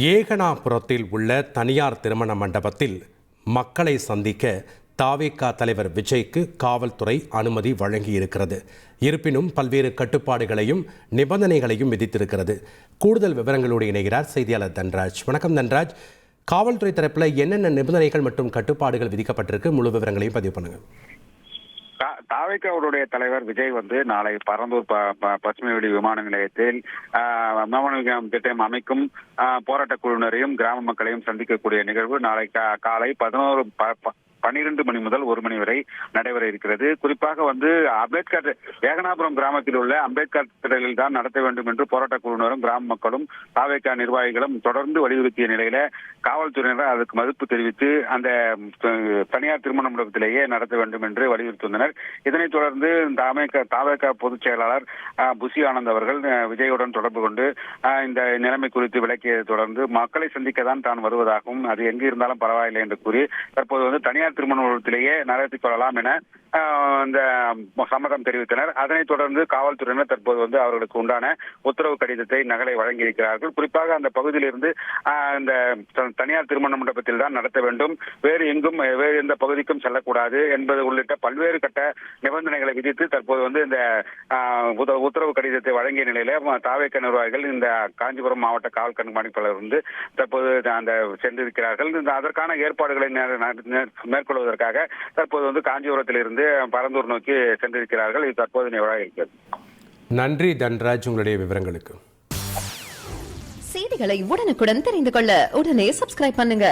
ஏகனாபுரத்தில் உள்ள தனியார் திருமண மண்டபத்தில் மக்களை சந்திக்க தாவேகா தலைவர் விஜய்க்கு காவல்துறை அனுமதி வழங்கியிருக்கிறது. இருப்பினும் பல்வேறு கட்டுப்பாடுகளையும் நிபந்தனைகளையும் விதித்திருக்கிறது. கூடுதல் விவரங்களோடு இணைகிறார் செய்தியாளர் தன்ராஜ். வணக்கம் தன்ராஜ். காவல்துறை தரப்பில் என்னென்ன நிபந்தனைகள் மற்றும் கட்டுப்பாடுகள் விதிக்கப்பட்டிருக்கு, முழு விவரங்களையும் பதிவு பண்ணுங்க. தாவேகாவுடைய தலைவர் விஜய் நாளை பரந்தூர் பசுமைவெளி விமான நிலையத்தில் விமான திட்டம் அமைக்கும் போராட்ட குழுவினரையும் கிராம மக்களையும் சந்திக்கக்கூடிய நிகழ்வு நாளை காலை 12 மணி முதல் 1 மணி வரை நடைபெற இருக்கிறது. குறிப்பாக அம்பேத்கர் ஏகனாபுரம் கிராமத்தில் உள்ள அம்பேத்கர் திடலில் தான் நடத்த வேண்டும் என்று போராட்ட குழுவினரும் கிராம மக்களும் தாவேகா நிர்வாகிகளும் தொடர்ந்து வலியுறுத்திய நிலையில காவல்துறையினர் அதற்கு மறுப்பு தெரிவித்து அந்த தனியார் திருமண மண்டபத்திலேயே நடத்த வேண்டும் என்று வலியுறுத்தினர். இதனைத் தொடர்ந்து தாவேகா பொதுச் செயலாளர் புசி ஆனந்த் அவர்கள் விஜயுடன் தொடர்பு கொண்டு இந்த நிலைமை குறித்து விளக்கியதை தொடர்ந்து மக்களை சந்திக்க தான் வருவதாகவும் அது எங்கு இருந்தாலும் பரவாயில்லை என்று கூறி தற்போது தனியார் திருமண மண்டபத்திலேயே நடத்திக் கொள்ளலாம் என இந்த சம்மதம் தெரிவித்தனர். அதனைத் தொடர்ந்து காவல்துறையினர் தற்போது அவர்களுக்கு உண்டான உத்தரவு கடிதத்தை நகலை வழங்கியிருக்கிறார்கள். குறிப்பாக அந்த பகுதியில் இருந்து இந்த தனியார் திருமண மண்டபத்தில் தான் நடத்த வேண்டும், வேறு எந்த பகுதிக்கும் செல்லக்கூடாது என்பது உள்ளிட்ட பல்வேறு கட்ட நிபந்தனைகளை விதித்து தற்போது இந்த உத்தரவு கடிதத்தை வழங்கிய நிலையில தாவேகா நிர்வாகிகள் இந்த காஞ்சிபுரம் மாவட்ட காவல் கண்காணிப்பாளர் தற்போது அந்த சென்றிருக்கிறார்கள். அதற்கான ஏற்பாடுகளை மேற்கொள்வதற்காக தற்போது காஞ்சிபுரத்தில் இருந்து பரந்தூர் நோக்கி சென்றிருக்கிறார்கள். இது தற்போது நிகழ்வாக இருக்கிறது. நன்றி தன்ராஜ், உங்களுடைய விவரங்களுக்கு. செய்திகளை உடனுக்குடன் தெரிந்து கொள்ள உடனே சப்ஸ்கிரைப் பண்ணுங்க.